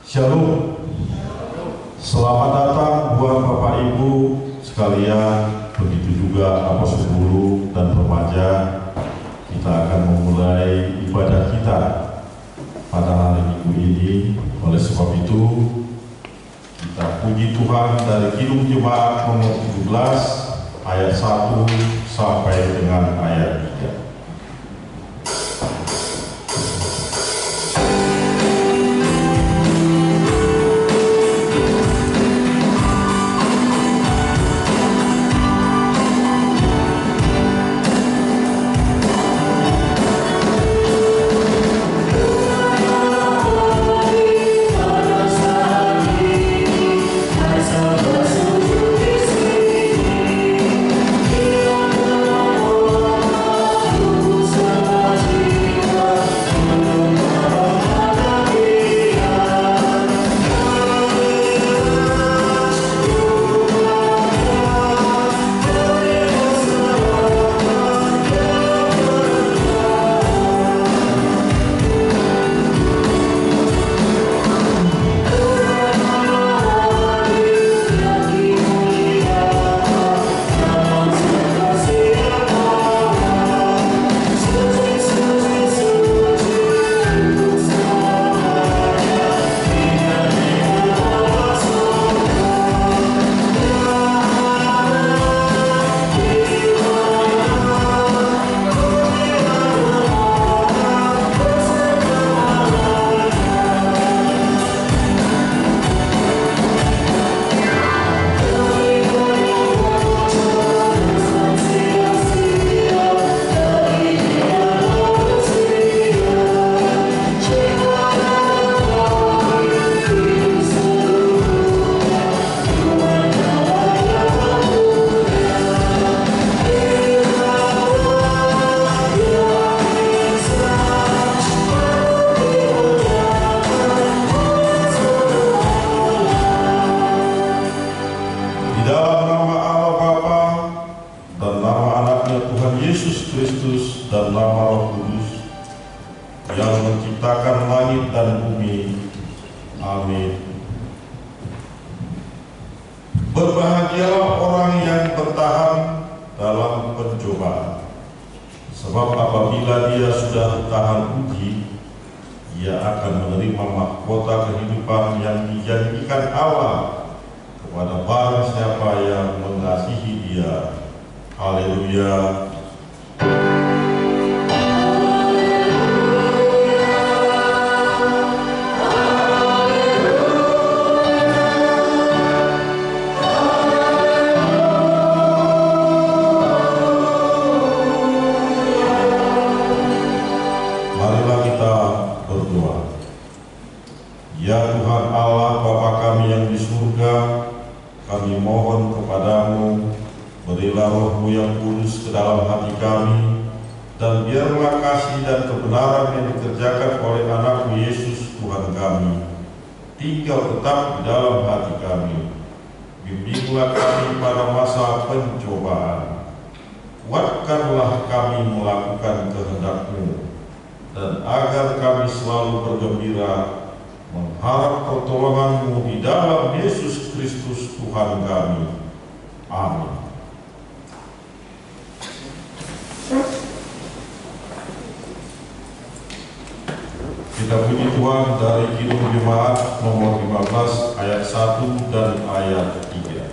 Shalom. Selamat datang buat Bapak Ibu sekalian, begitu juga apostol guru dan remaja. Kita akan memulai ibadah kita pada hari Minggu ini. Oleh sebab itu, kita puji Tuhan dari Kidung Jemaat nomor 17 ayat 1 sampai dengan ayat 3. Berbahagialah orang yang bertahan dalam pencobaan, sebab apabila dia sudah tahan uji, ia akan menerima mahkota kehidupan yang dijanjikan Allah kepada barang siapa yang mengasihi Dia. Haleluya. Ya Tuhan Allah Bapa kami yang di surga, kami mohon kepadamu, berilah Roh-Mu yang kudus ke dalam hati kami, dan biarlah kasih dan kebenaran yang dikerjakan oleh anak-Mu Yesus Tuhan kami tinggal tetap di dalam hati kami. Bimbinglah kami pada masa pencobaan, kuatkanlah kami melakukan kehendak-Mu, dan agar kami selalu bergembira mengharap pertolongan-Mu di dalam Yesus Kristus Tuhan kami. Amin. Kita puji Tuhan dari Kidung Jemaat nomor 15 ayat 1 dan ayat 3.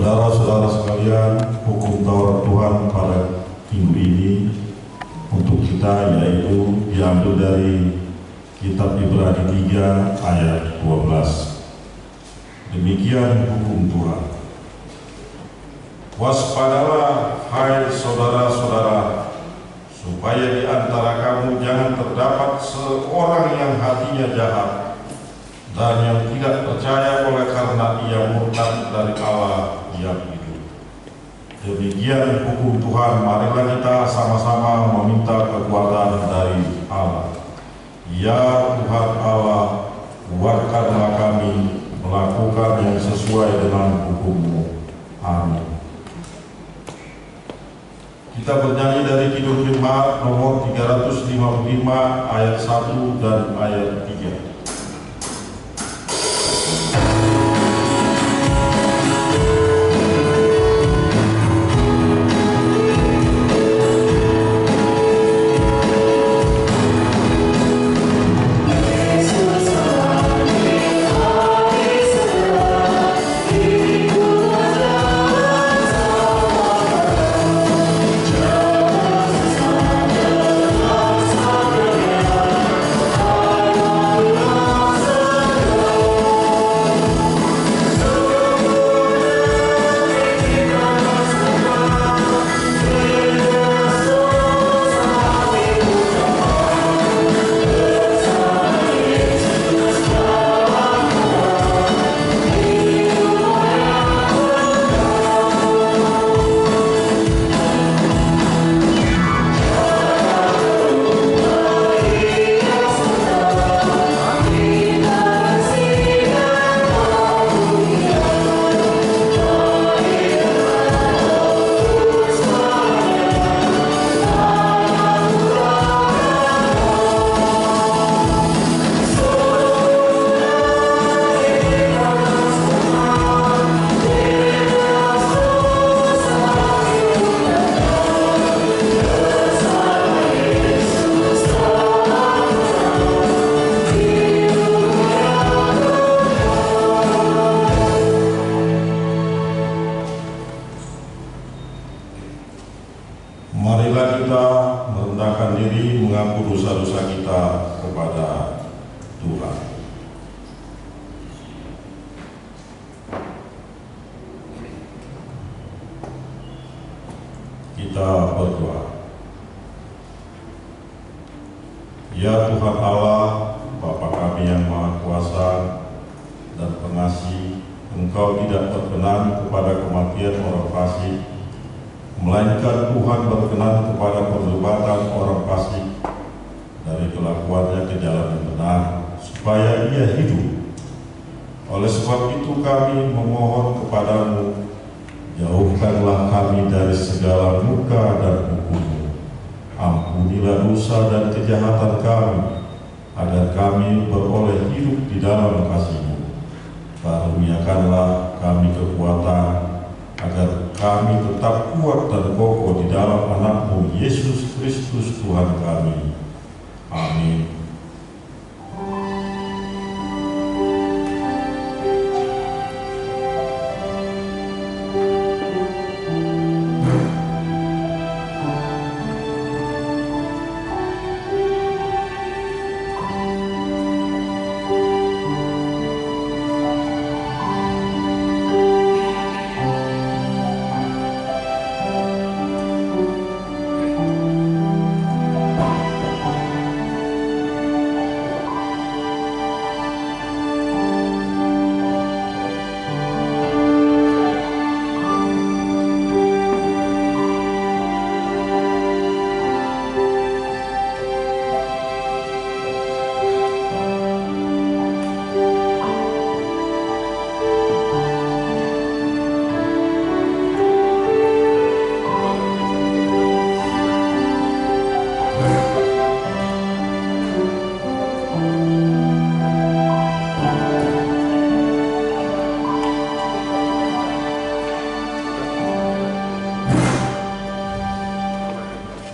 Saudara-saudara sekalian, hukum Taurat Tuhan pada minggu ini untuk kita yaitu diambil dari Kitab Ibrani 3 ayat 12. Demikian hukum Tuhan. Waspadalah hai saudara-saudara, supaya di antara kamu jangan terdapat seorang yang hatinya jahat dan yang tidak percaya oleh karena ia murtad dari Allah yang hidup. Demikian hukum Tuhan. Marilah kita sama-sama meminta kekuatan dari Allah. Ya Tuhan Allah, kuatkanlah kami melakukan yang sesuai dengan hukum-Mu. Amin. Kita bernyanyi dari Kidung Jemaat nomor 355 ayat 1 dan ayat 3. Marilah kita merendahkan diri mengaku dosa-dosa kita kepada Tuhan. Kita berdoa. Ya Tuhan Allah, Bapa kami yang Maha Kuasa dan Pengasih, Engkau tidak berkenan kepada kematian orang fasik, melainkan Tuhan berkenan kepada pertobatan orang fasik dari kelakuannya ke jalan yang benar, supaya ia hidup. Oleh sebab itu kami memohon kepadamu, jauhkanlah kami dari segala murka dan hukum-Mu. Ampunilah dosa dan kejahatan kami, agar kami beroleh hidup di dalam kasih-Mu. Karuniakanlah kami kekuatan, agar kami tetap kuat dan kokoh di dalam Anak-Mu Yesus Kristus Tuhan kami. Amin.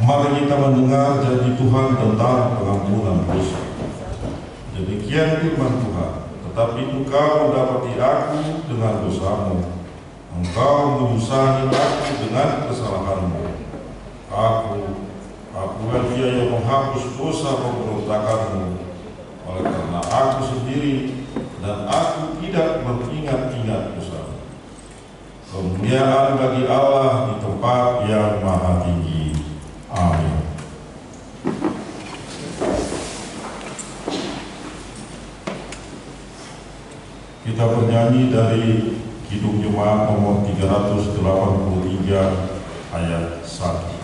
Mari kita mendengar janji Tuhan tentang pengampunan dosa. Demikian firman Tuhan, tetapi engkau mendapati aku dengan dosamu, Engkau menyusahi aku dengan kesalahanmu. Akulah dia yang menghapus dosa pemberontakanmu, oleh karena aku sendiri dan aku tidak mengingat-ingat dosa. Kemuliaan bagi Allah di tempat yang maha tinggi. Amin. Kita bernyanyi dari Kidung Jemaat nomor 383 ayat 1.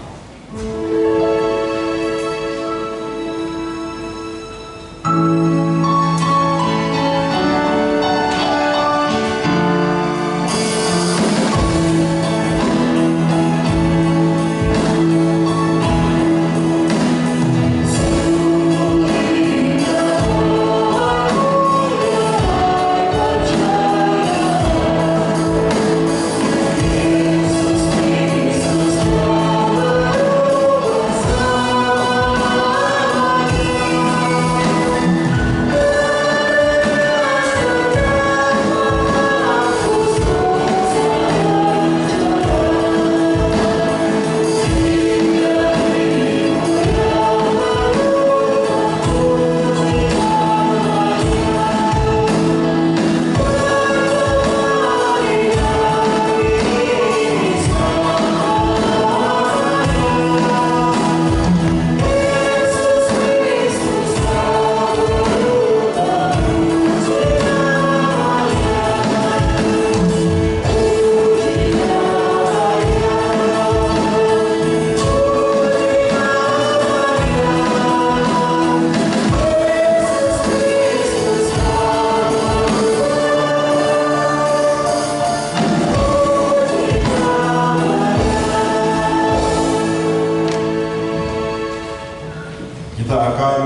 Kita akan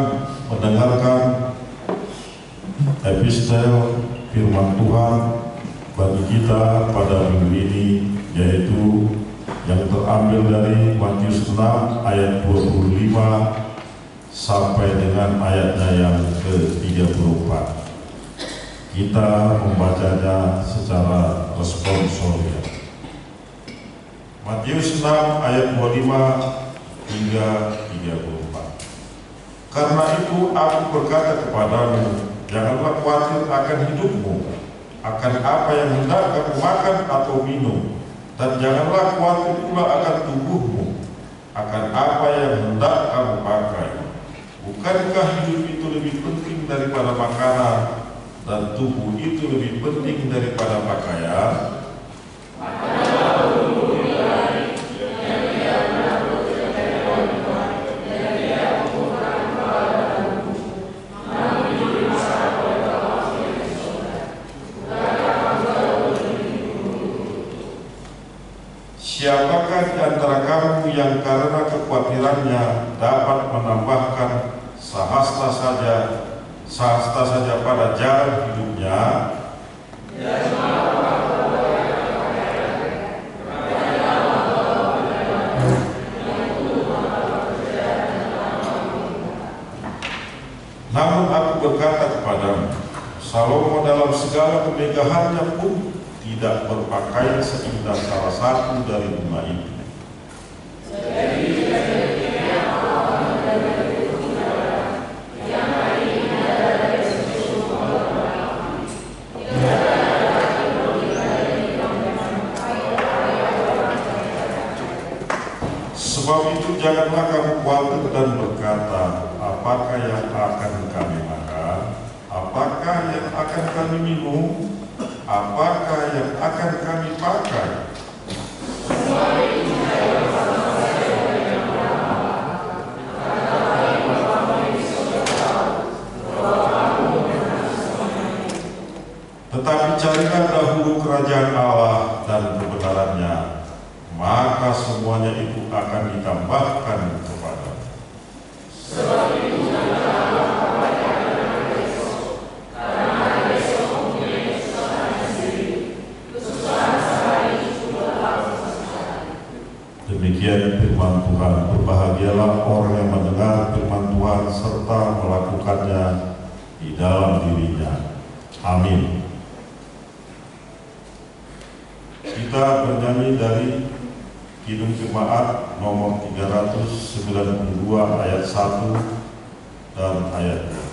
mendengarkan epistel firman Tuhan bagi kita pada minggu ini, yaitu yang terambil dari Matius 6 ayat 25 sampai dengan ayatnya yang ke-34. Kita membacanya secara responsorial. Matius 6 ayat 25 hingga 34. Karena itu aku berkata kepadamu, janganlah khawatir akan hidupmu, akan apa yang hendak kamu makan atau minum, dan janganlah khawatir pula akan tubuhmu, akan apa yang hendak kamu pakai. Bukankah hidup itu lebih penting daripada makanan, dan tubuh itu lebih penting daripada pakaian? Siapakah di antara kamu yang karena kekhawatirannya dapat menambahkan sehasta saja pada jalan hidupnya? Namun aku berkata kepadamu, Salomo dalam segala kemegahannya pun tidak berpakaian seindah salah satu dari bunga itu. Sebab itu janganlah kamu khawatir dan berkata, apakah yang akan kami makan, apakah yang akan kami minum, apakah yang akan kami pakai? Tetapi carilah dahulu kerajaan Allah dan kebenarannya, maka semuanya itu akan ditambahkan kepadamu. Demikian firman Tuhan. Berbahagialah orang yang mendengar firman Tuhan serta melakukannya di dalam dirinya. Amin. kita bernyanyi dari Kidung Jemaat nomor 392 ayat 1 dan ayat 2.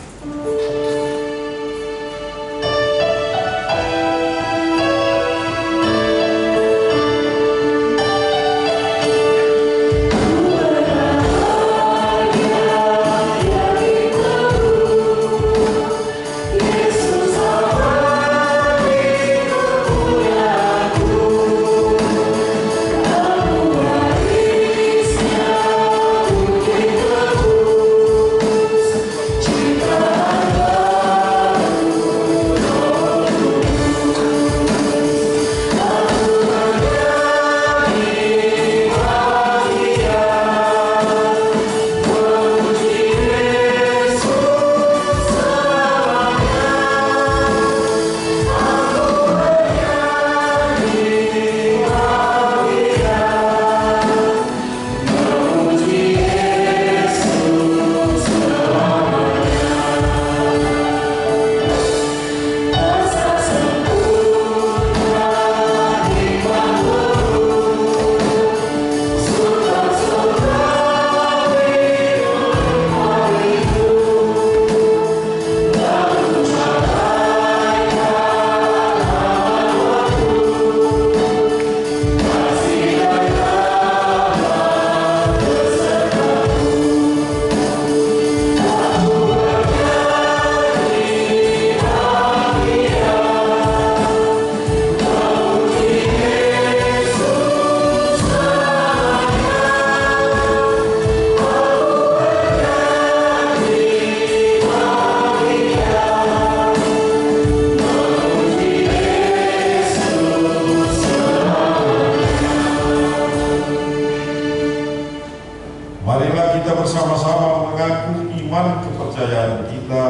Marilah kita bersama-sama mengaku iman kepercayaan kita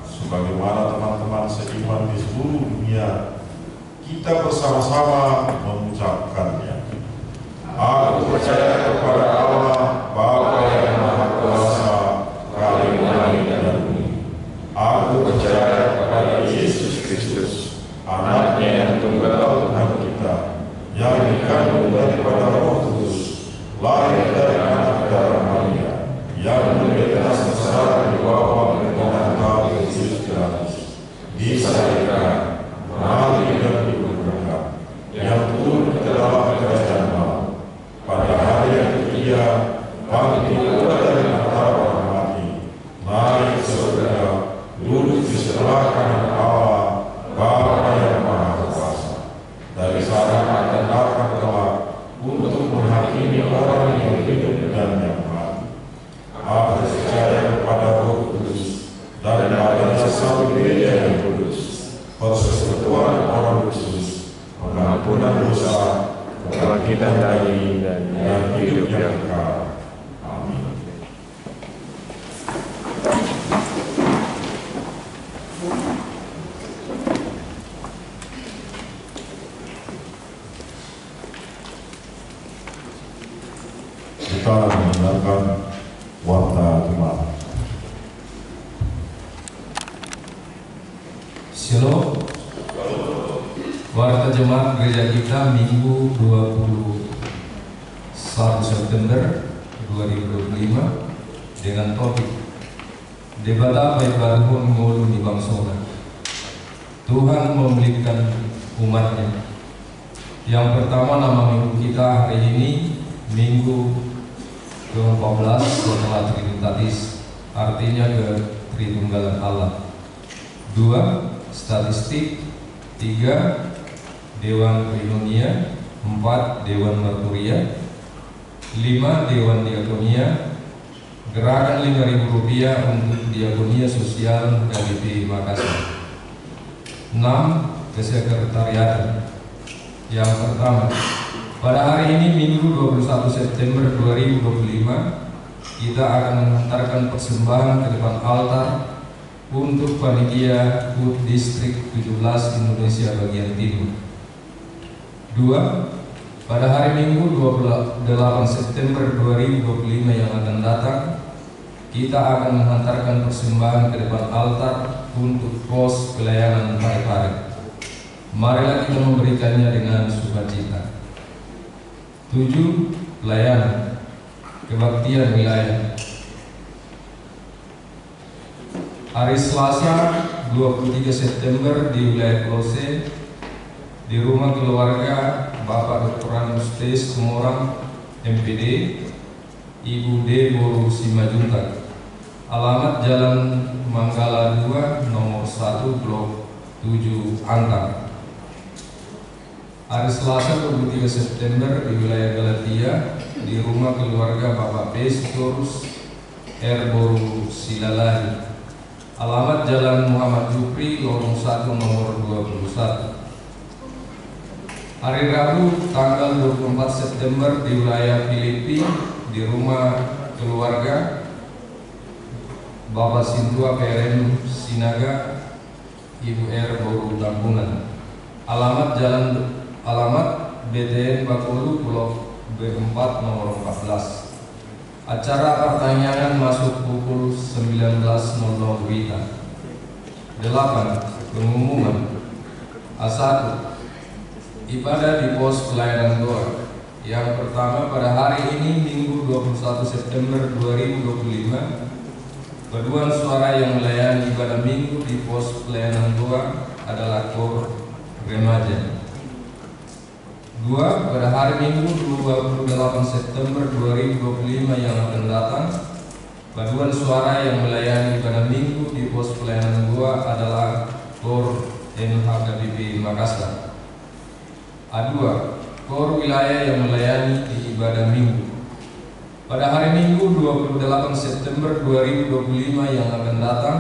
sebagaimana teman-teman seiman di seluruh dunia. Kita bersama-sama mengucapkannya. Aku percaya kepada Allah, Bapa yang Maha Kuasa, Khalik langit dan bumi. Aku percaya kepada Yesus Kristus, Anaknya yang tunggal Tuhan kita, yang dikandung daripada Roh Kudus, lahir dari anak darah Maria, yang menderita sengsara di bawah pemerintahan Pontius Pilatus, disalibkan, mati dan dikuburkan, yang turun ke dalam kerajaan maut. Pada hari yang ketiga, bangkit pula dari antara orang mati, naik ke surga, duduk di sebelah kanan Allah, Bapa yang Maha Kuasa. Dari sana akan datang kelak untuk menghakimi orang yang hidup dan yang mati. Aku percaya kepada Roh Kudus dan adanya satu gereja yang kudus, persekutuan orang kudus, pengampunan dosa, kebangkitan dari dan hidup yang kekal. Amin. Kita mendengarkan warta jemaat. Shalom. Warta jemaat gereja kita Minggu 21 September 2025 dengan topik Debata Baikbarhun Ngolu di Bangsona. Tuhan memulihkan umatnya. Yang pertama, nama minggu kita hari ini Minggu ke-14 setelah Trinitatis, artinya ke Tritunggalan Allah. 2. Statistik. 3. Dewan Koinonia. 4. Dewan Merturia. 5. Dewan Diakonia. Gerakan Rp5.000 untuk Diakonia Sosial KBP Makassar. 6. Kesekretariatan. Yang pertama, pada hari ini Minggu 21 September 2025 kita akan mengantarkan persembahan ke depan altar untuk panitia HUT Distrik 17 Indonesia bagian Timur. 2. Pada hari Minggu 28 September 2025 yang akan datang, kita akan mengantarkan persembahan ke depan altar untuk pos pelayanan Parepare. Marilah kita memberikannya dengan sukacita. 7. Pelayanan kebaktian wilayah. Hari Selasa 23 September di wilayah Kolose, di rumah keluarga Bapak Dr. Mustes Kumorang MPD, Ibu D. Boru Simajuntak. Alamat Jalan Manggala 2 nomor 1 Blok 7 Antang. Hari Selasa 23 September di wilayah Galatia, di rumah keluarga Bapak P. Sitorus R. Boru Silalahi. Alamat Jalan Muhammad Jupri Lorong 1 nomor 21. Hari Rabu tanggal 24 September di wilayah Filipi, di rumah keluarga Bapak Sintua PRM Sinaga, Ibu R. Boru Tampungan. Alamat BTN Bakulu Blok B4 nomor 14. Acara pertanyaan masuk pukul 19.00 WITA. 8. Pengumuman. A1. Ibadah di pos pelayanan doa. Yang pertama, pada hari ini Minggu 21 September 2025, paduan suara yang melayani ibadah Minggu di pos pelayanan doa adalah KOR Remaja. 2. Pada hari Minggu 28 September 2025 yang akan datang, paduan suara yang melayani ibadah Minggu di pos pelayanan doa adalah KOR NHKBP Makassar. A2. KOR wilayah yang melayani di ibadah Minggu. Pada hari Minggu 28 September 2025 yang akan datang,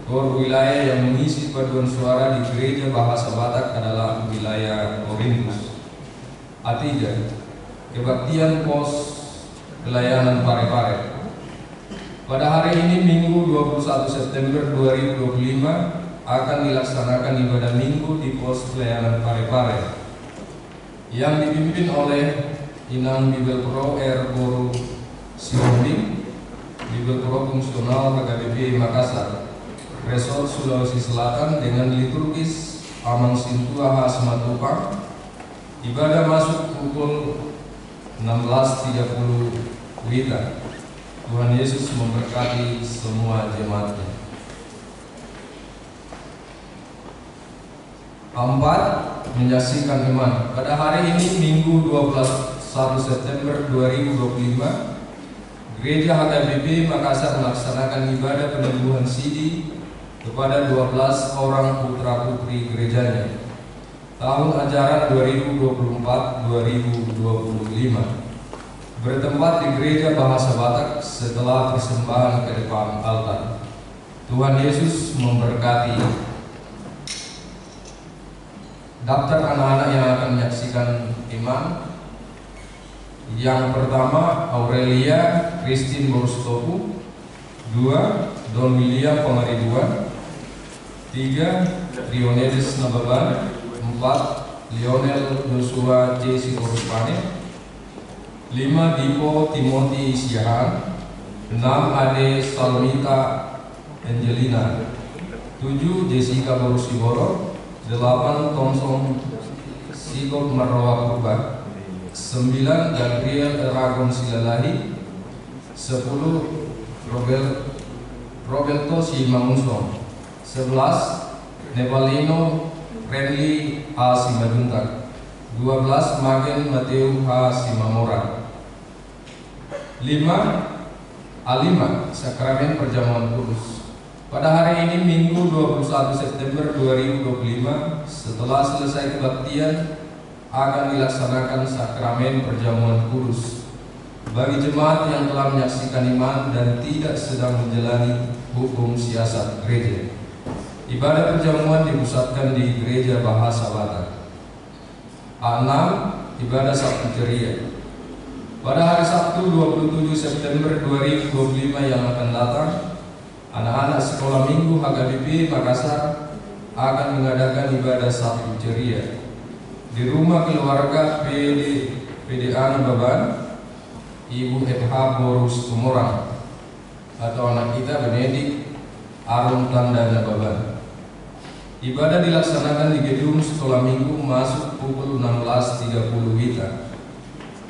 KOR wilayah yang mengisi paduan suara di Gereja Bahasa Batak adalah wilayah Korintus. A3. Kebaktian pos pelayanan Parepare. Pada hari ini Minggu 21 September 2025 akan dilaksanakan ibadah Minggu di pos pelayanan Parepare yang dipimpin oleh Inang Bibel Pro R. Boru Sihombing, Bibel Pro Fungsional HKBP Makassar, Resort Sulawesi Selatan, dengan liturgis Amang Sintua H. Matupang. Ibadah masuk pukul 16.30 WITA. Tuhan Yesus memberkati semua jemaatnya. 4. Menyaksikan iman. Pada hari ini Minggu 21 September 2025, Gereja HKBP Makassar melaksanakan ibadah penyembuhan sidi kepada 12 orang putra-putri gerejanya tahun ajaran 2024-2025, bertempat di Gereja Bahasa Batak setelah persembahan ke depan altar. Tuhan Yesus memberkati. Daftar anak-anak yang akan menyaksikan iman. Yang pertama, Aurelia Christine Borustopu. 2. Don William Pengaribuan. 3. Rionelis Nababan. 4. Lionel Joshua J. Sikorupane. 5. Dipo Timothy Siahan. 6. Ade Salmita Angelina. 7. Jessica Borusiboro. 8. Thomson Sigok Marwa Purba. 9. Gabriel Eragon Silalahi. 10. Roberto Simanguson. 11. Nepalino Renly H. Simajuntak. 12. Magen Mateo H. Simamora. 5. A5. Sakramen Perjamuan Kudus. Pada hari ini Minggu 21 September 2025, setelah selesai kebaktian, akan dilaksanakan sakramen Perjamuan Kudus bagi jemaat yang telah menyaksikan iman dan tidak sedang menjalani hukum siasat gereja. Ibadah perjamuan dipusatkan di Gereja Bahasa Batak. A6. Ibadah Sabtu Ceria. Pada hari Sabtu 27 September 2025 yang akan datang, anak-anak sekolah minggu HKBP Makassar akan mengadakan ibadah Sabtu Ceria di rumah keluarga PDA Nababan, Ibu FH Borus Kumorang, atau anak kita Benedik Arum Tanda Nababan. Ibadah dilaksanakan di gedung sekolah minggu masuk pukul 16.30 WITA.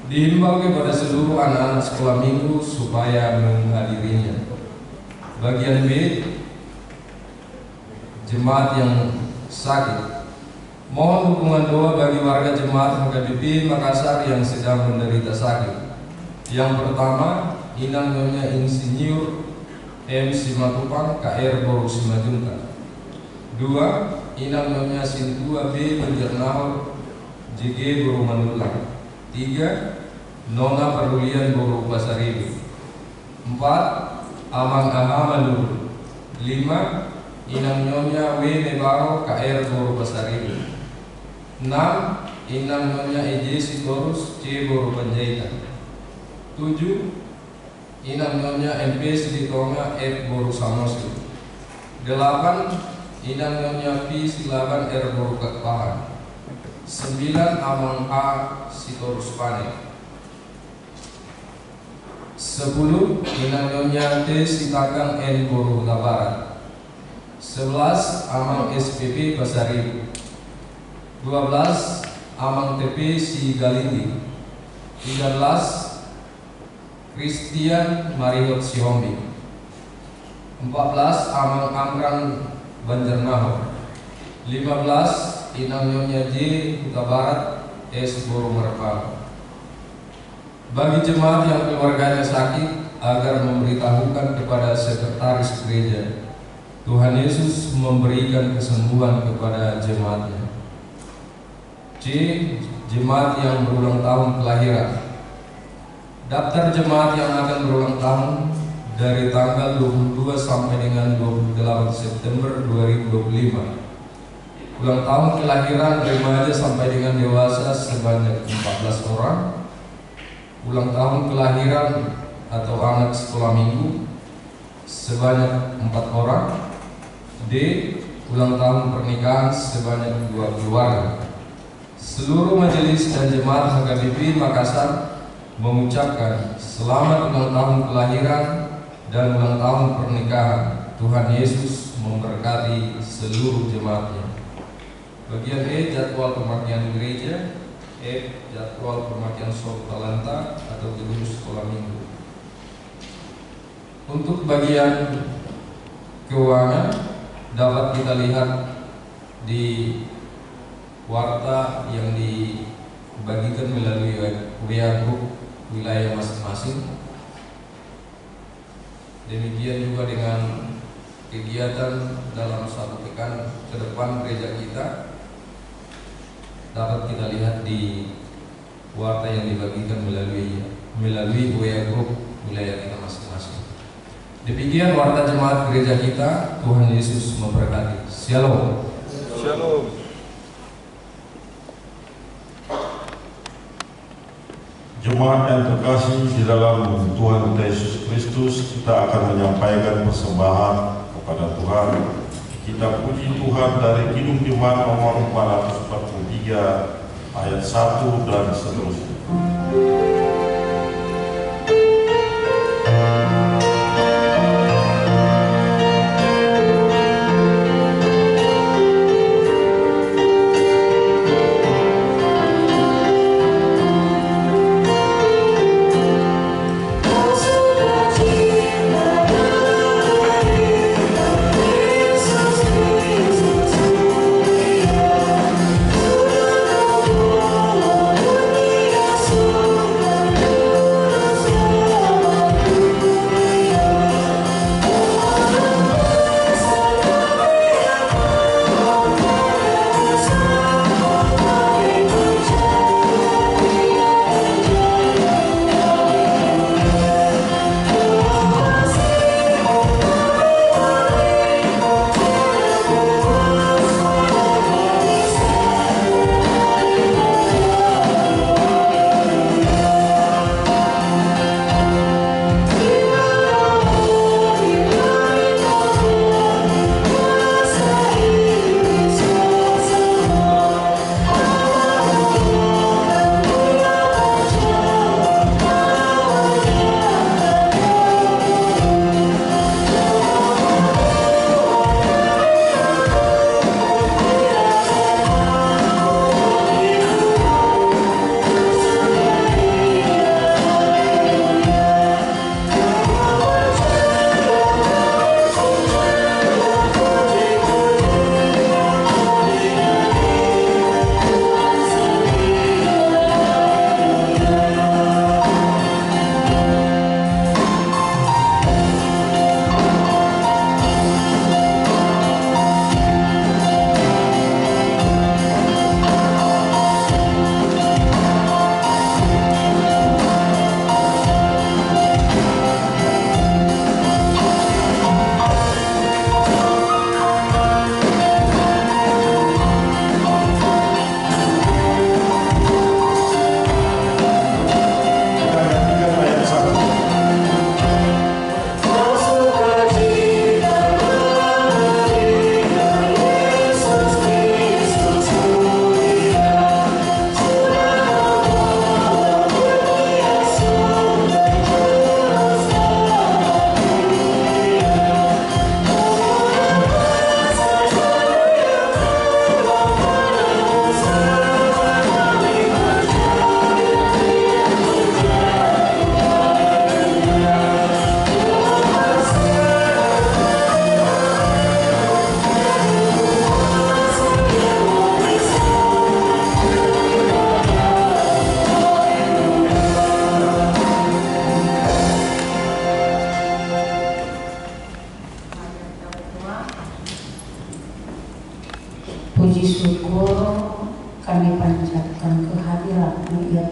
Dihimbau kepada seluruh anak-anak sekolah minggu supaya menghadirinya. Bagian B, jemaat yang sakit. Mohon dukungan doa bagi warga jemaat HKBP Makassar yang sedang menderita sakit. Yang pertama, Inang Nyonya Insinyur M. Simatupang KR Boru Simajunta. 2. Inang Nyonya Sintua B. Banjarnahor JG Boru Mandulang. 3. Nona Perlulian Boru Pasaribu. 4. Amang Aha Mandur. 5. Inang Nyonya W. Nebaro KR Boru Pasaribu. 6. Inang Nyonya EJ Sitorus C. Boru Panjaitan. 7. Inang Nyonya MP Siditonga F. Boru Samosi. 8. Inang Nyonya P. Silaban R. Boru Katpahan. 9. Amang A. Sitorus Pane. 10. Inang Nyonya T. Sitakan N. Boru Huta Barat. 11. Amang SPP Pasaribu. 12. Amang TP Si Galindi. 13. Christian Marihot Siombi. 14. Amang Amran Banjarnahor. 15. Inang Nyonya J. Huta Barat S. Boru Marepalo. Bagi jemaat yang keluarganya sakit, agar memberitahukan kepada sekretaris gereja, Tuhan Yesus memberikan kesembuhan kepada jemaatnya. C. Jemaat yang berulang tahun kelahiran. Daftar jemaat yang akan berulang tahun dari tanggal 22 sampai dengan 28 September 2025. Ulang tahun kelahiran remaja sampai dengan dewasa sebanyak 14 orang. Ulang tahun kelahiran atau anak sekolah minggu sebanyak 4 orang. D. Ulang tahun pernikahan sebanyak 2 keluarga. Seluruh majelis dan jemaat HKBP Makassar mengucapkan selamat ulang tahun kelahiran dan ulang tahun pernikahan. Tuhan Yesus memberkati seluruh jemaatnya. Bagian E, jadwal pemakaian gereja. F. Jadwal pemakaian Sob Talanta atau gedung sekolah minggu. Untuk bagian keuangan dapat kita lihat di warta yang dibagikan melalui WA Group wilayah masing-masing. Demikian juga dengan kegiatan dalam 1 pekan ke depan gereja kita dapat kita lihat di warta yang dibagikan melalui WA Group wilayah kita masing-masing. Demikian warta jemaat gereja kita. Tuhan Yesus memberkati. Shalom. Shalom. Jemaat yang terkasih di dalam Tuhan kita Yesus Kristus, kita akan menyampaikan persembahan kepada Tuhan. Kita puji Tuhan dari Kidung Jemaat nomor 443 ayat 1 dan seterusnya. Tuhan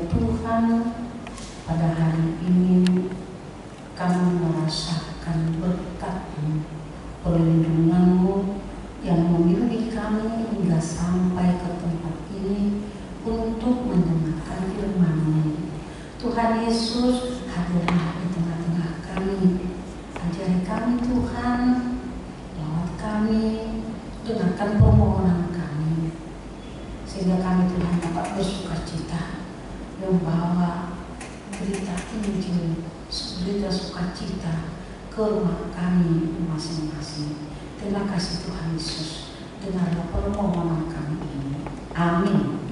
Tuhan, pada hari ini kami merasakan berkat-Mu, perlindungan-Mu yang membimbing kami hingga sampai ke tempat ini untuk mendengarkan firman-Mu. Tuhan Yesus, hadirlah di tengah-tengah kami. Ajari kami Tuhan, lawat kami, dengarkan permohonan kami, sehingga kami Tuhan dapat bersukacita membawa berita Injil, berita sukacita ke rumah kami masing-masing. Terima kasih Tuhan Yesus, dengarlah permohonan kami ini. Amin.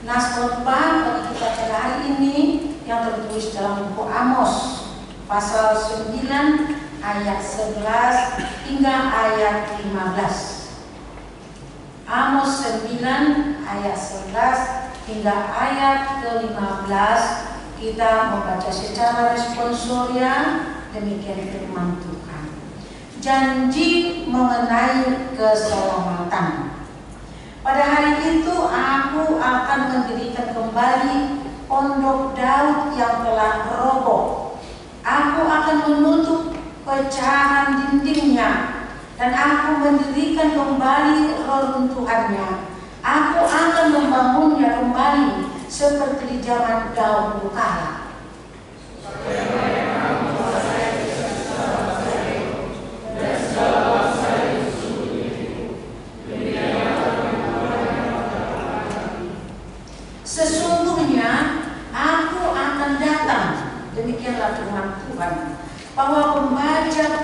Nas khotbah bagi kita pada hari ini yang tertulis dalam buku Amos pasal 9 ayat 11 hingga ayat 15. Amos 9 ayat 11 hingga ayat ke-15 kita membaca secara responsoria. Demikian firman Tuhan. Janji mengenai keselamatan. Pada hari itu aku akan mendirikan kembali pondok Daud yang telah roboh. Aku akan menutup pecahan dindingnya dan aku mendirikan kembali reruntuhannya. Aku akan membangunnya kembali seperti di zaman Daud kala. Sesungguhnya aku akan datang, demikianlah firman Tuhan, bahwa pembajak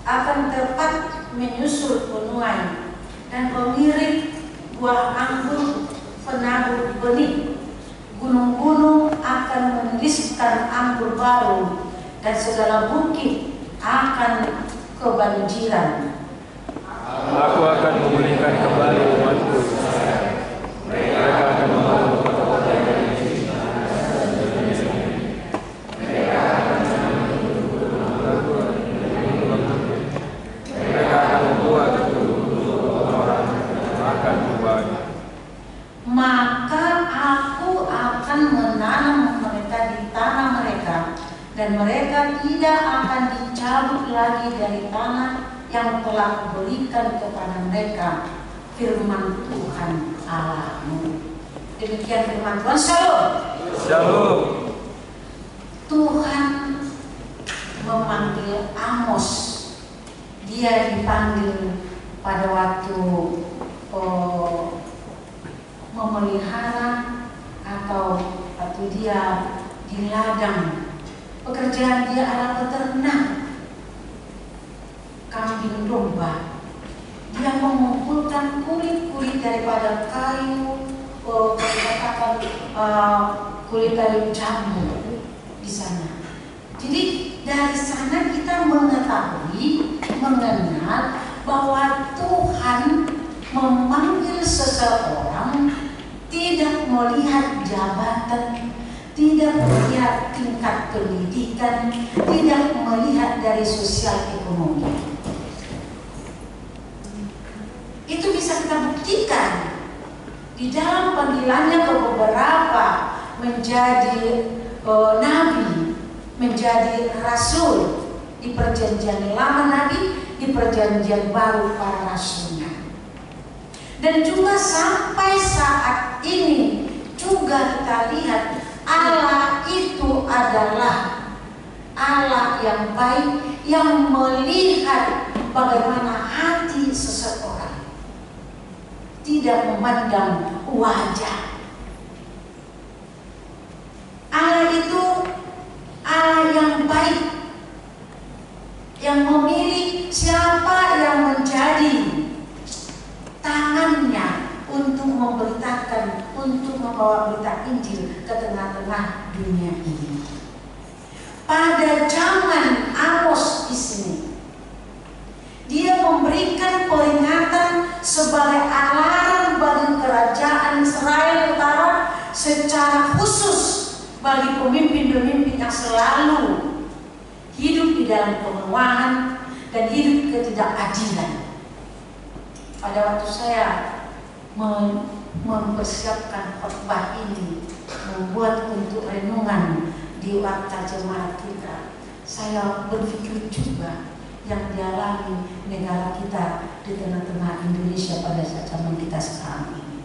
akan tepat menyusul penuai dan pengirik buah anggur penabur benih. Gunung-gunung akan meneriskan anggur baru dan segala bukit akan kebanjiran. Aku akan memulihkan kembali umatku. Mereka akan membangun kota-kota yang mereka akan membuat orang akan kembali. Maka aku akan menanam mereka di tanah mereka, dan mereka tidak akan dicabut lagi dari tanah yang telah kuberikan kepada mereka. Firman Tuhan Allahmu. Demikian firman Tuhan. Shalom. Shalom. Tuhan memanggil Amos. Dia dipanggil pada waktu memelihara atau waktu dia di ladang. Pekerjaan dia adalah peternak kambing domba. Dia mengumpulkan kulit-kulit daripada kayu, kulit kayu jambu di sana. Jadi dari sana kita mengetahui, mengenal bahwa Tuhan memanggil seseorang tidak melihat jabatan, tidak melihat tingkat pendidikan, tidak melihat dari sosial ekonomi. Itu bisa kita buktikan di dalam panggilannya ke beberapa menjadi nabi, menjadi rasul. Di perjanjian lama nabi, di perjanjian baru para rasulnya. Dan juga sampai saat ini juga kita lihat Allah itu adalah Allah yang baik, yang melihat bagaimana hati seseorang, tidak memandang wajah. Allah itu Allah yang baik, yang memilih siapa yang menjadi tangannya untuk memberitakan, untuk membawa berita Injil ke tengah-tengah dunia ini. Pada zaman Amos di sini, dia memberikan peringatan sebagai alarm bagi kerajaan Israel Utara, secara khusus bagi pemimpin-pemimpin yang selalu hidup di dalam kemewahan dan hidup ketidakadilan. Pada waktu saya mempersiapkan khotbah ini, membuat untuk renungan di warta jemaat kita, saya berpikir juga yang dialami negara kita di tengah-tengah Indonesia pada saat zaman kita sekarang ini.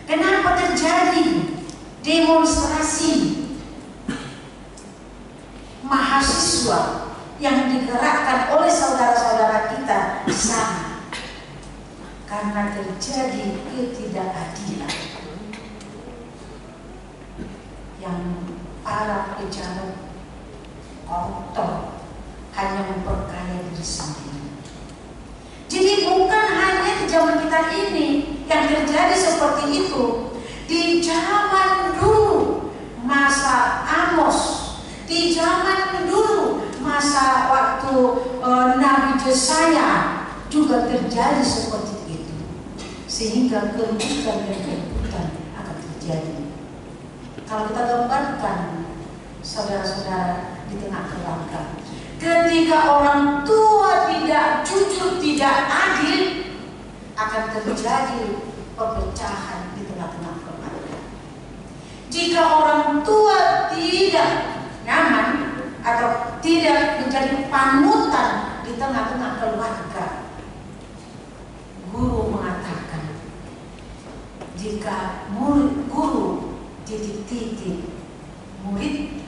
Kenapa terjadi demonstrasi mahasiswa yang digerakkan oleh saudara-saudara kita di sana? Karena terjadi ketidakadilan yang para pejabat koruptor hanya memperkaya diri sendiri. Jadi bukan hanya di zaman kita ini yang terjadi seperti itu. Di zaman dulu masa Amos, di zaman dulu masa waktu Nabi Yesaya juga terjadi seperti itu, sehingga kerugian dan kerugian akan terjadi. Kalau kita gambarkan saudara-saudara di tengah keluarga, ketika orang tua tidak jujur, tidak adil, akan terjadi perpecahan di tengah-tengah keluarga. Jika orang tua tidak nyaman atau tidak menjadi panutan di tengah-tengah keluarga, guru mengatakan, jika murid guru titik-titik murid,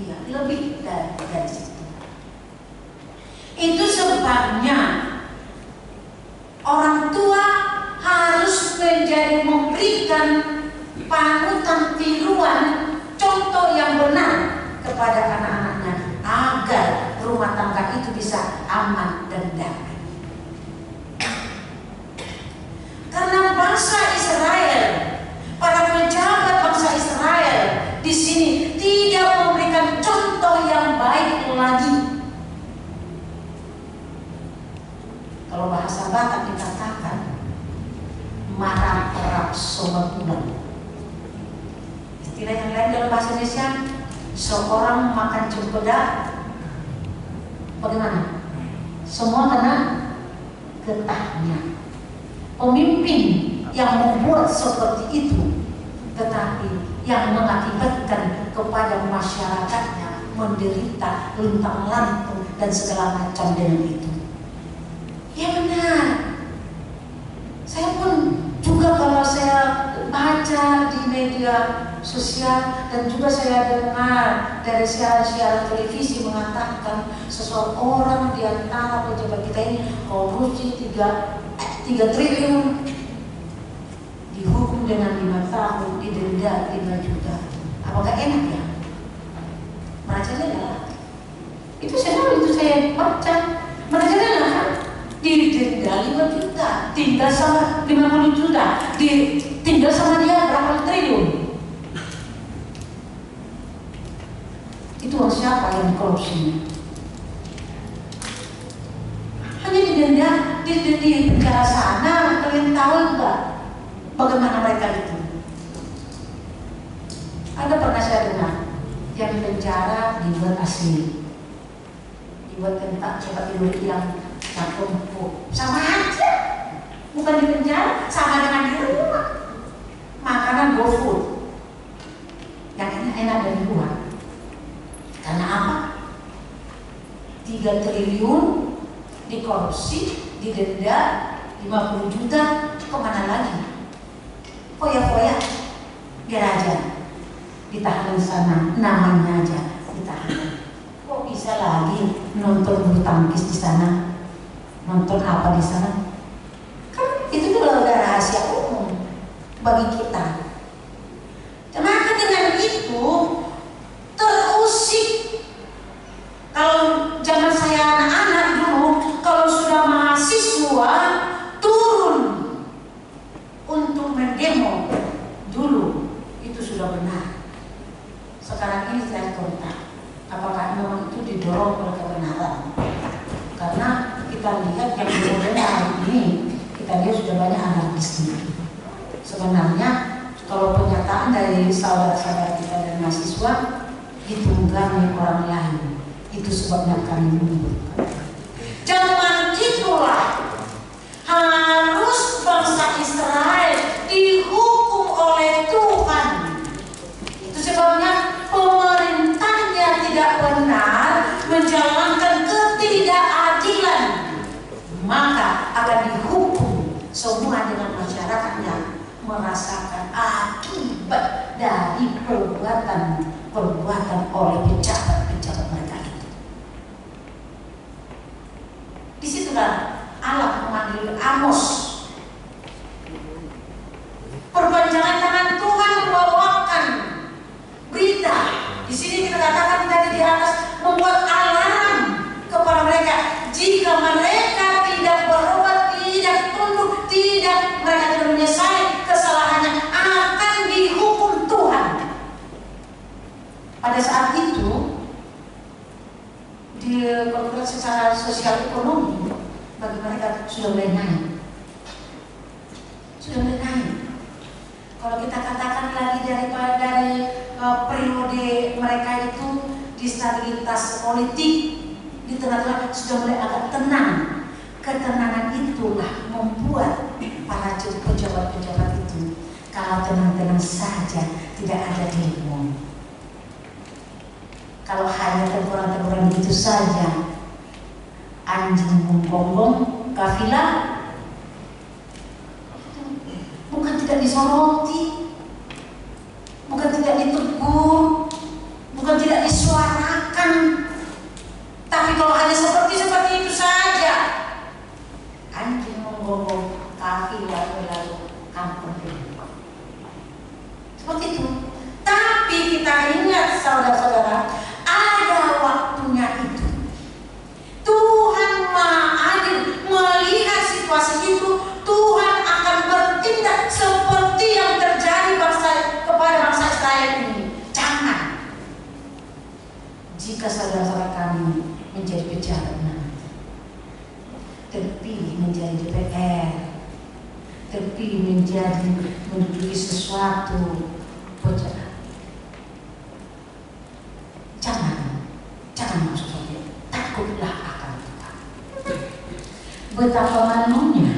iya, lebih dari situ. Itu sebabnya orang tua harus memberikan panutan, tiruan, contoh yang benar kepada anak-anaknya agar rumah tangga itu bisa aman dan damai. Karena bangsa Israel, para pejabat bangsa Israel di sini tidak memberikan contoh yang baik lagi. Kalau bahasa Batak dikatakan marah perap sobat ulang. Istilah yang lain dalam bahasa Indonesia, seorang makan cempedak bagaimana? Semua kena getahnya. Pemimpin yang membuat seperti itu, tetapi yang mengakibatkan kepada masyarakatnya menderita luntang lantung dan segala macam dengan itu. Ya benar. Saya pun juga kalau saya baca di media sosial dan juga saya dengar dari siaran-siaran televisi mengatakan seseorang di antara pejabat kita ini korupsi 3 triliun, dihukum dengan 5 tahun, didenda 5 juta. Apakah enak ya? Merajalela. Itu saya baca. Merajalela kan? Didenda 5 juta, tinggal sama 50 juta, tinggal sama dia berapa triliun. Itu uang siapa yang dikorupsinya? Hanya didenda di penjara sana. Kalian tahu enggak bagaimana mereka itu? Ada pernah saya dengar yang penjara dibuat asli, dibuat tempat tidur yang empuk, sama aja, bukan di penjara, sama dengan di rumah. Makanan GoFood yang enak dari luar. Karena apa? 3 triliun dikorupsi, didenda 50 juta, kemana lagi? Foya-foya, biar aja ditahan di sana, namanya aja ditahan. Kok bisa lagi nonton bulu tangkis di sana? Nonton apa di sana? Kan itu udah rahasia umum bagi kita. Maka dengan itu terusik. Kalau zaman saya anak-anak dulu, kalau sudah mahasiswa turun untuk mendemo dulu, itu sudah benar. Sekarang ini saya kontak, apakah memang itu didorong oleh kebenaran? Karena kita lihat yang modern hari ini, kita lihat sudah banyak anarkis. Sebenarnya kalau pernyataan dari saudara-saudara kita dan mahasiswa ditunggangi orang lain, itu sebabnya kami mundur. Zaman itulah harus bangsa Israel dihukum oleh Tuhan. Itu sebabnya pemerintahnya tidak benar, menjalankan ketidakadilan, maka akan dihukum semua dengan masyarakat yang merasakan akibat dari perbuatan oleh pejabat-pejabat mereka itu. Disitulah Allah memanggil Amos. Perpanjangan tangan Tuhan membawakan berita. Di sini kita katakan tadi di atas, membuat alarm kepada mereka. Jika mereka tidak bertobat, tidak tunduk, mereka tidak menyesali kesalahannya, akan dihukum Tuhan. Pada saat itu, di secara sosial ekonomi bagi mereka sudah mulai naik. Kalau kita katakan lagi dari periode mereka itu di stabilitas politik, di tengah-tengah sudah mulai agak tenang. Ketenangan itulah membuat para pejabat-pejabat itu kalau tenang-tenang saja, tidak ada demo. Kalau hanya teguran-teguran begitu saja, anjing menggonggong kafilah, bukan tidak disoroti, bukan tidak ditegur, bukan tidak disuarakan, tapi kalau hanya seperti itu saja, anjing menggonggong kafilah berlalu kampung ini. Seperti itu. Tapi kita ingat saudara-saudara, ada waktunya itu. Tuhan Maha Adil melihat situasi itu, Tuhan akan bertindak seperti yang terjadi kepada bangsa Israel ini. Jangan. Jika saudara-saudara kami menjadi pejabat nanti, terpilih menjadi DPR, terpilih menjadi menduduki sesuatu pejabat, jangan masuk surga. Takutlah akan Tuhan. Betapa malunya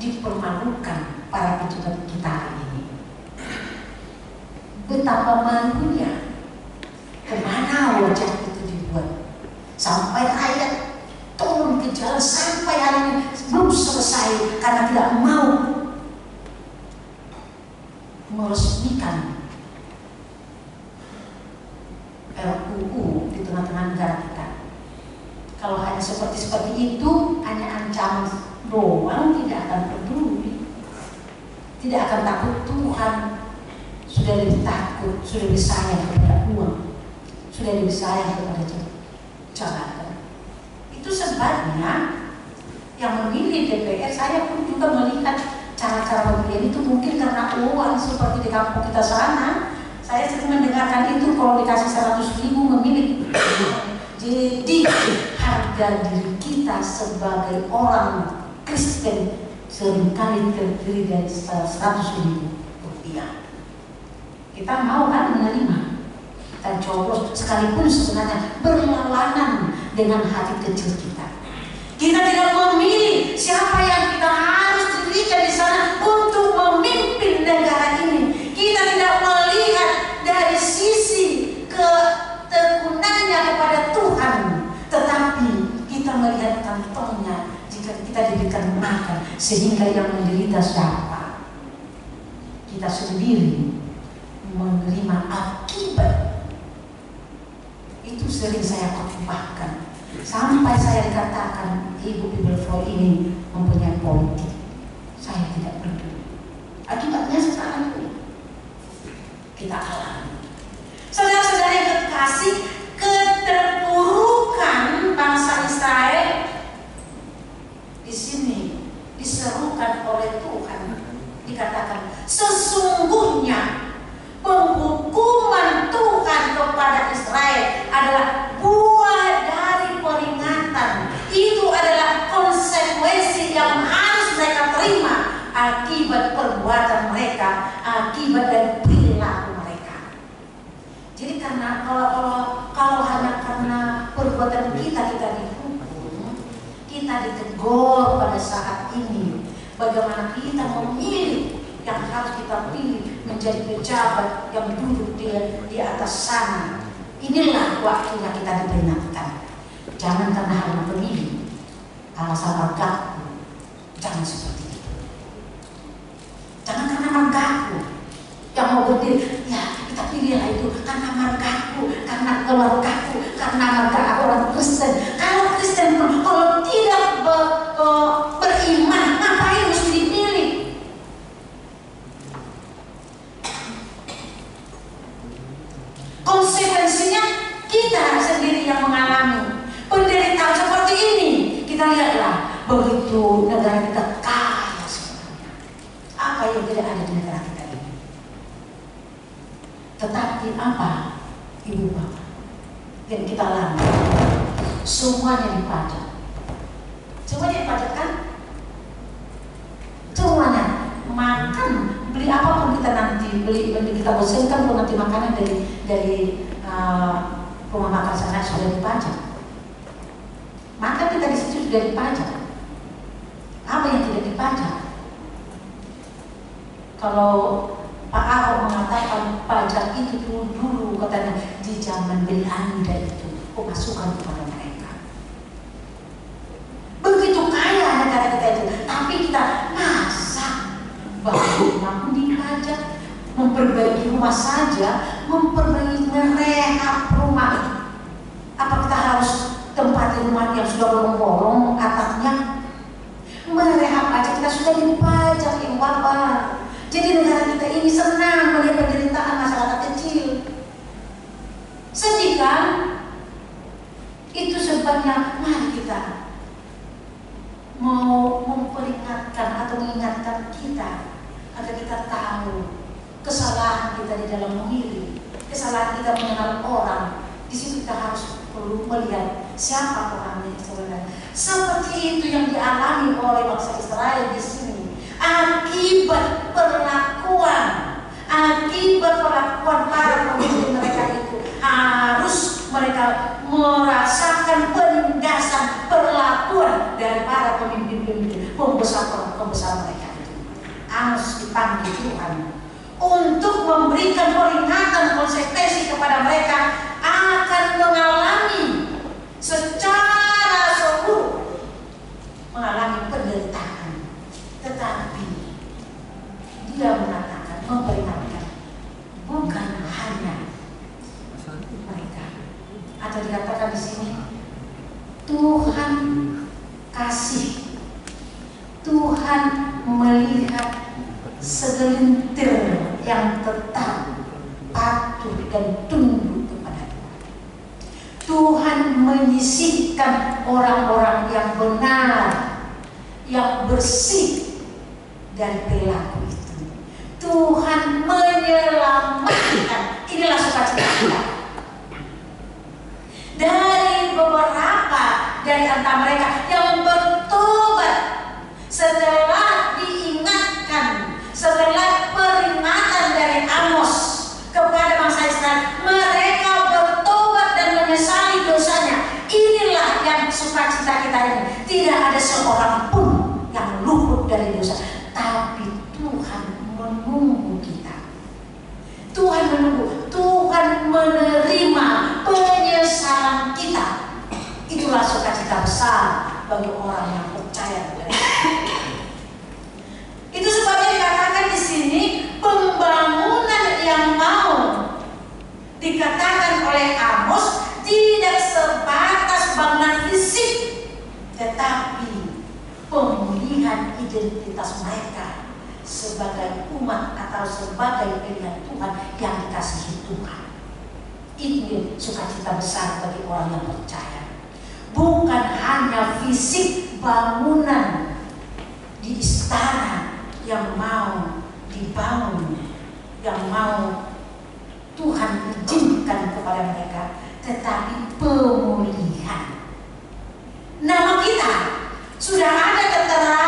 dipermalukan para pejabat kita hari ini. Betapa malunya, kemana wajah itu dibuat, sampai rakyat turun ke jalan sampai hari ini belum selesai karena tidak mau meresmikan RUU di tengah-tengah negara kita. Kalau hanya seperti itu, hanya ancaman doang, tidak akan peduli, tidak akan takut Tuhan. Sudah lebih takut, sudah lebih sayang kepada uang, sudah lebih sayang kepada jabatan. Itu sebabnya yang memilih DPR, saya pun juga melihat cara-cara pemilihan itu mungkin karena uang seperti di kampung kita sana. Saya sering mendengarkan itu, kalau dikasih 100.000 memilih. Jadi harga diri kita sebagai orang Kristen seringkali terdiri dari 100.000 rupiah. Kita mau kan menerima dan coblos, sekalipun sebenarnya berlawanan dengan hati kecil kita. Kita tidak memilih siapa yang kita harus diberikan di sana untuk memimpin negara ini. Kita tidak melihat dari sisi ketekunannya kepada Tuhan, tetapi kita melihat kantongnya. Jika kita diberikan makan, sehingga yang menderita siapa? Kita sendiri menerima akibat. Itu sering saya khotbahkan, sampai saya dikatakan Ibu Bibelflow ini mempunyai politik. Saya tidak peduli. Akibatnya sekarang ini kita alami. Saudara-saudara yang terkasih, keterpurukan bangsa Israel di sini diserukan oleh Tuhan. Dikatakan sesungguhnya penghukuman Tuhan kepada Israel adalah buah dari peringatan. Itu adalah konsekuensi yang harus mereka terima akibat perbuatan mereka, akibat dari perilaku mereka. Jadi karena kalau hanya karena perbuatan kita dihukum, kita ditegur pada saat ini, bagaimana kita memilih yang harus kita pilih menjadi pejabat yang duduk di atas sana. Inilah waktunya kita diperingatkan. Jangan karena hanya pemilih alasan margaku, jangan seperti itu. Jangan karena margaku yang mau berdiri, ya kita pilihlah itu karena margaku, karena keluargaku, karena marga aku orang Kristen. Kalau Kristen pun kalau tidak beriman, ngapain mesti dipilih? Konsekuensinya kita sendiri yang mengalami penderitaan seperti ini. Kita lihatlah begitu negara kita kaya sebenarnya. Apa yang tidak ada di negara kita ini? Tetapi apa, ibu bapak, yang kita alami? Semuanya dipajak. Semuanya dipajak kan? Semuanya. Makan, beli apapun kita nanti, beli kita bosankan pun nanti makanan dari rumah makan sana sudah dipajak. Makan kita di situ sudah dipajak. Apa yang tidak dipajak? Kalau Pak Ahok mengatakan pajak itu dulu katanya di zaman Belanda itu pemasukan kepada mereka. Begitu kaya negara kita itu, tapi kita masak bangunan pun dipajak, memperbaiki rumah saja, memperbaiki merehab rumah. Apa kita harus tempati rumah yang sudah bolong-bolong atapnya? Merehab aja kita sudah dipajak, ibu bapak. Jadi negara kita ini senang melihat penderitaan masyarakat kecil. Sedih kan? Itu sebabnya mari kita mau memperingatkan atau mengingatkan kita agar kita tahu kesalahan kita di dalam memilih, kesalahan kita mengenal orang. Di situ kita harus perlu melihat siapa orangnya sebenarnya. Seperti itu yang dialami oleh bangsa Israel di sini. Akibat perlakuan para pemimpin mereka itu harus mereka merasakan penindasan perlakuan dari para pemimpin pembesar mereka itu. Harus dipanggil Tuhan untuk memberikan peringatan konsekuensi kepada mereka akan mengalami secara seluruh mengalami penderitaan. Tetapi dia mengatakan, memperingatkan bukan hanya mereka, atau dikatakan di sini Tuhan kasih, Tuhan melihat segelintir yang tetap patuh dan tunduk kepada Tuhan. Tuhan menyisihkan orang-orang yang benar, yang bersih dari perilaku itu. Tuhan menyelamatkan. Inilah sukacita kita. Dari beberapa dari antara mereka yang bertobat setelah diingatkan, setelah peringatan dari Amos kepada bangsa Israel, mereka bertobat dan menyesali dosanya. Inilah yang sukacita kita ini. Tidak ada seorang pun yang luput dari dosa, tapi Tuhan menunggu kita. Tuhan menunggu, Tuhan menerima penyesalan kita. Itulah sukacita besar bagi orang yang percaya kepada Tuhan. Itu sebabnya dikatakan di sini pembangunan yang mau dikatakan oleh Amos tidak sebatas bangunan fisik, tetapi pemulihan identitas mereka sebagai umat atau sebagai pilihan Tuhan yang dikasihi Tuhan. Ini sukacita besar bagi orang yang percaya. Bukan hanya fisik bangunan di istana yang mau dibangun, yang mau Tuhan izinkan kepada mereka, tetapi pemulihan. Nama kita sudah ada tertera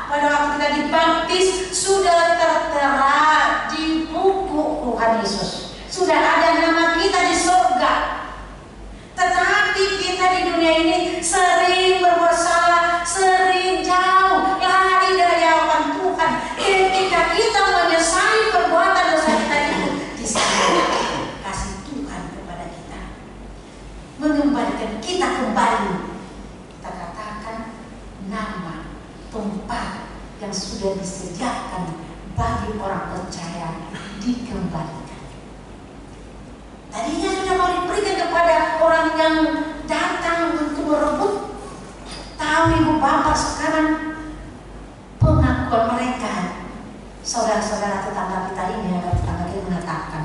pada waktu kita dibaptis, sudah tertera di buku Tuhan Yesus. Sudah ada nama kita di surga. Tetapi kita di dunia ini sering berbuat salah, sering jauh lari dari orang percaya dikembalikan. Tadinya sudah mau diberikan kepada orang yang datang untuk merebut. Tahu ibu bapak sekarang pengakuan mereka. Saudara-saudara tetangga kita ini, tetangga kita mengatakan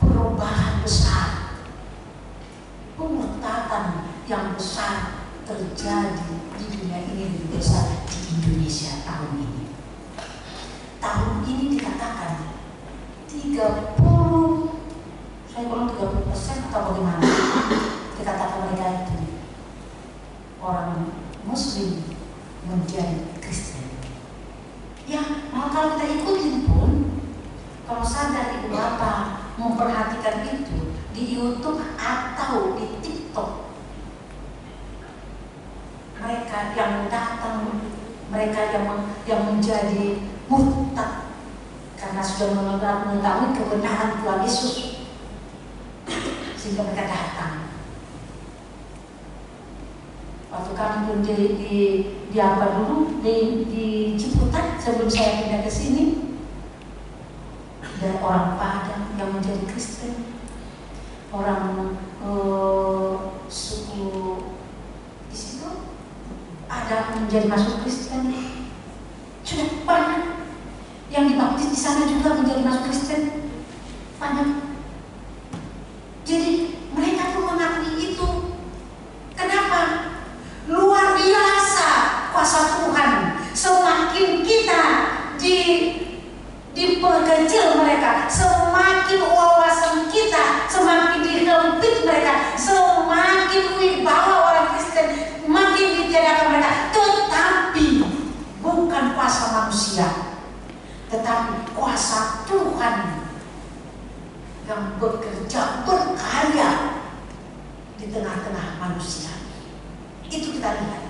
perubahan besar, pemurtadan yang besar terjadi di dunia ini, di desa di Indonesia tahun ini. Tahun ini dikatakan 30, saya bilang 30% atau bagaimana? Dikatakan mereka itu orang Muslim menjadi Kristen. Ya, kalau kita ikutin pun, kalau sadar ibu bapak memperhatikan itu di YouTube atau di TikTok, mereka yang datang, mereka yang menjadi murtad karena sudah mengetahui kebenaran Tuhan Yesus, sehingga mereka datang. Waktu kami pun di apa dulu di Ciputat sebelum saya pindah ke sini, dan orang Padang yang menjadi Kristen, orang suku di situ ada menjadi masuk Kristen, sudah banyak yang dibaptis di sana juga menjadi masuk Kristen, banyak. Jadi mereka pun mengakui itu. Kenapa? Luar biasa kuasa Tuhan. Semakin kita diperkecil mereka, semakin wawasan kita semakin dihempit mereka, semakin wibawa orang Kristen makin ditiadakan mereka. Tetapi bukan kuasa manusia, tetapi kuasa Tuhan yang bekerja, berkarya di tengah-tengah manusia. Itu kita lihat.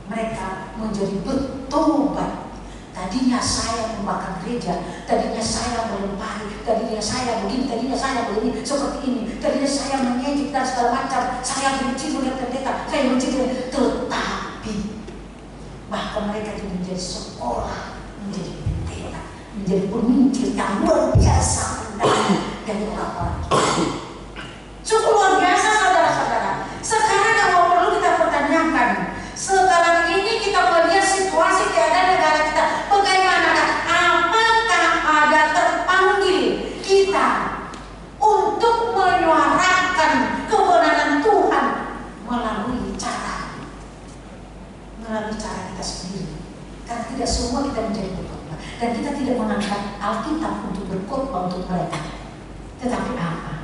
Mereka menjadi bertobat. Tadinya saya membakar gereja, tadinya saya melempari, tadinya saya begini, tadinya saya begini, seperti ini, tadinya saya mengejek dan segala macam, saya benci dengan pendeta, saya benci dengan, tetapi bahkan mereka juga menjadi sekolah, menjadi pendeta, menjadi pemimpin yang luar biasa dari orang-orang. Cukup luar biasa, saudara-saudara. Sekarang kalau perlu kita pertanyakan, sekarang ini kita melihat situasi keadaan negara kita, bagaimanakah? Apakah ada terpanggil kita untuk menyuarakan kebenaran Tuhan melalui cara kita sendiri? Karena tidak semua kita menjadi berkhotbah, dan kita tidak mengangkat Alkitab untuk berkhotbah untuk mereka. Tetapi apa?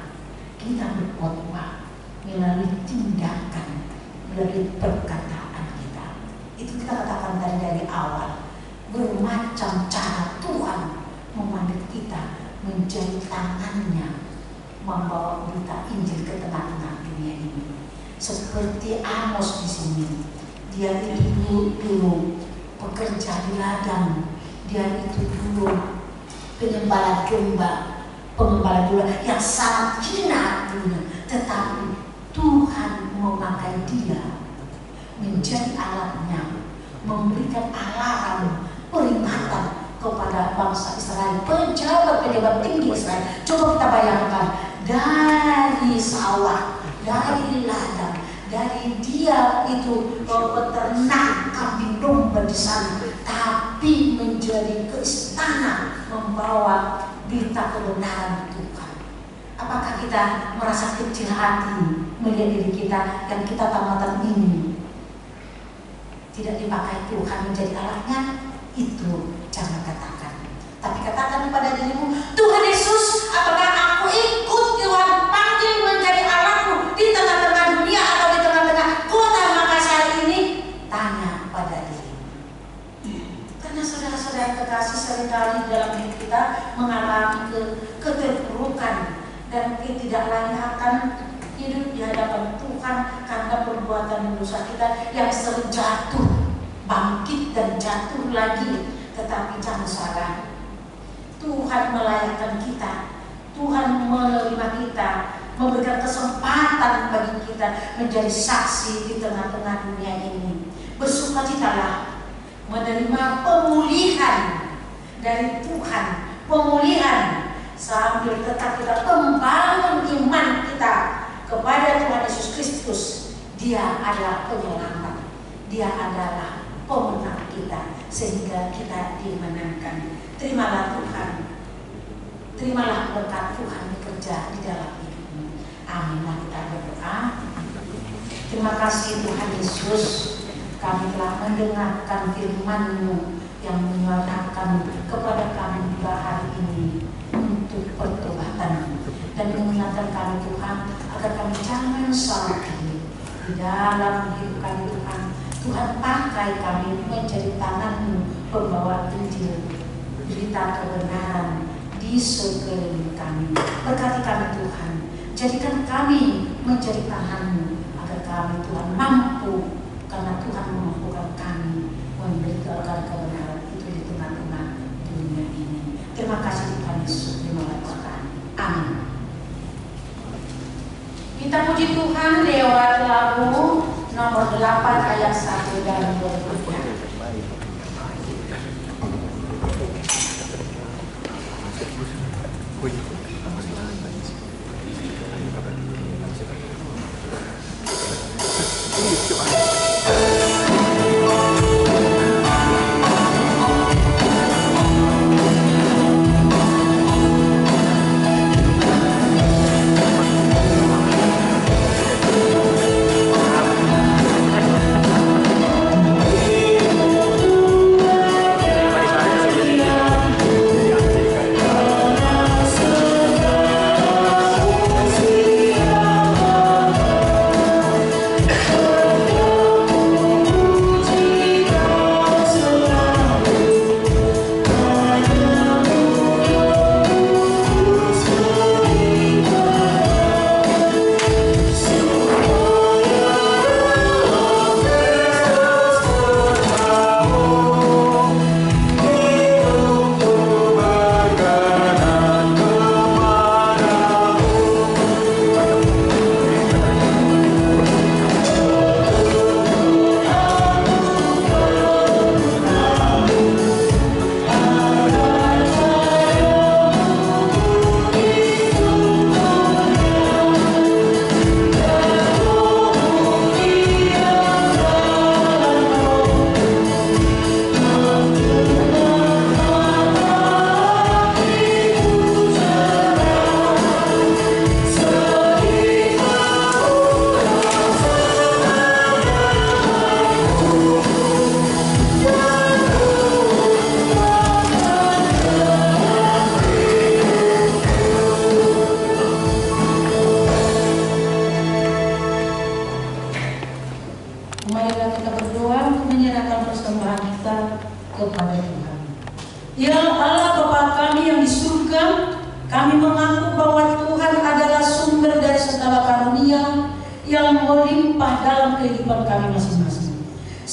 Kita berkhotbah melalui tindakan, melalui perkataan kita. Itu kita katakan dari awal. Bermacam cara Tuhan memanggil kita menjadi tangannya, membawa berita Injil ke tengah-tengah dunia ini. Seperti Amos di sini, dia itu dulu pekerja di ladang, dia itu dulu pengembala domba yang sangat hina dulunya, tetapi Tuhan memakai dia menjadi alatnya, memberikan alarm, peringatan kepada bangsa Israel, pejabat tinggi Israel. Coba kita bayangkan, dari sawah, dari ladang, dari dia itu peternak kambing domba di sana, tapi menjadi ke istana membawa berita kebenaran Tuhan. Apakah kita merasa kecil hati melihat diri kita dan kita tamatan ini tidak dipakai Tuhan menjadi alatnya? Itu jangan katakan. Tapi katakan kepada dirimu, Tuhan Yesus, apakah aku ikut Tuhan panggil menjadi alatmu di tengah-tengah dunia atau di tengah-tengah kota Makassar ini? Tanya pada dirimu. Karena saudara-saudara kekasih, seringkali dalam hidup kita mengalami keterpurukan dan tidak lain akan hidup di hadapan Tuhan karena perbuatan dosa kita yang sering jatuh, bangkit dan jatuh lagi. Tetapi jangan salah, Tuhan melayakkan kita, Tuhan menerima kita, memberikan kesempatan bagi kita menjadi saksi di tengah-tengah dunia ini. Bersukacitalah menerima pemulihan dari Tuhan, pemulihan sambil tetap kita membangun iman kita kepada Tuhan Yesus Kristus. Dia adalah penyelamat, Dia adalah pemenang kita, sehingga kita dimenangkan. Terimalah Tuhan, terimalah berkat Tuhan bekerja di dalam hidupmu. Amin. Mari kita berdoa. Terima kasih Tuhan Yesus, kami telah mendengarkan firman-Mu yang menyuarakan kepada kami juga hari ini untuk pertobatan, dan mengingatkan kami Tuhan agar kami jangan salah pilih di dalam hidup kami Tuhan. Tuhan pakai kami menjadi tangan-Mu pembawa Injil, berita kebenaran di sekeliling kami. Berkati kami Tuhan, jadikan kami menjadi tangan-Mu agar kami Tuhan mampu, karena Tuhan memampukan kami memberitakan kebenaran itu di tengah-tengah dunia ini. Terima kasih Tuhan Yesus, terima kasih. Amin. Kita puji Tuhan lewat lagu nomor 8 ayat 1 dan 2.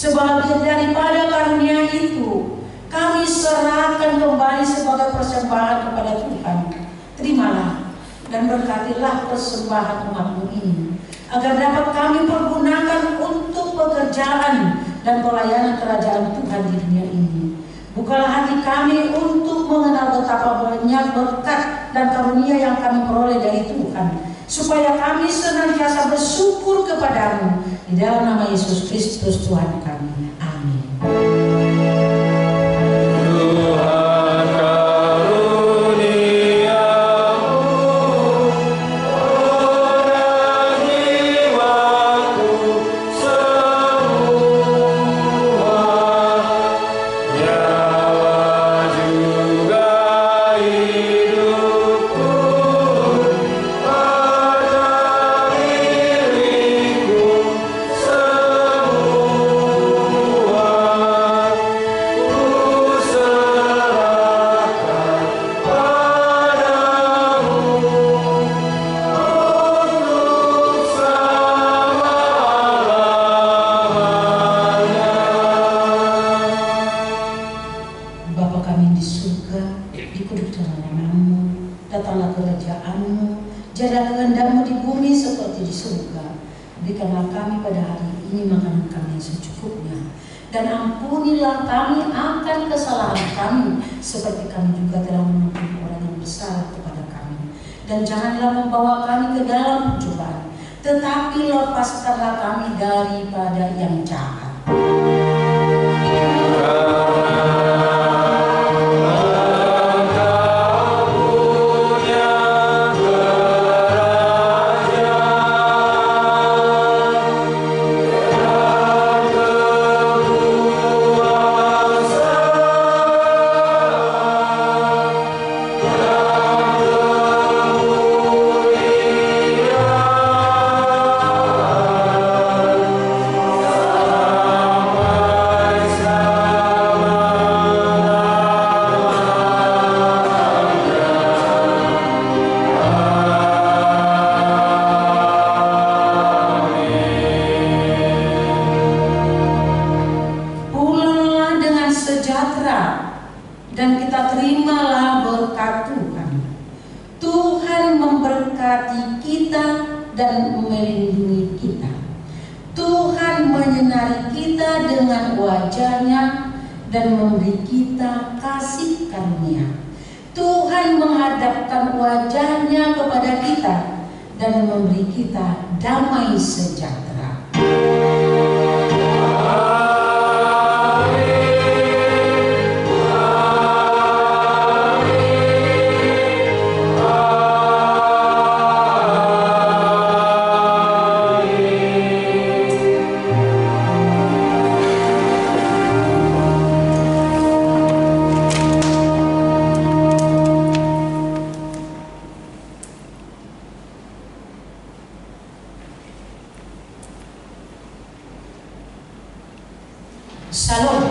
Sebagian daripada karunia itu kami serahkan kembali sebagai persembahan kepada Tuhan. Terimalah dan berkatilah persembahan umat-Mu ini, agar dapat kami pergunakan untuk pekerjaan dan pelayanan kerajaan Tuhan di dunia ini. Bukalah hati kami untuk mengenal betapa banyak berkat dan karunia yang kami peroleh dari Tuhan, supaya kami senantiasa bersyukur kepadamu di dalam nama Yesus Kristus Tuhan kami. Amin. Dan ampunilah kami akan kesalahan kami, seperti kami juga telah mengampuni orang yang bersalah kepada kami. Dan janganlah membawa kami ke dalam pencobaan, tetapi lepaskanlah kami daripada yang jahat. Dan kita terimalah berkat Tuhan. Tuhan memberkati kita dan melindungi kita. Tuhan menyinari kita dengan wajah-Nya dan memberi kita kasih karunia. Tuhan menghadapkan wajah-Nya kepada kita dan memberi kita damai sejahtera. Shalom.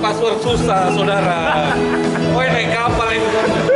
Password susah, saudara. Oh, naik kapal ini.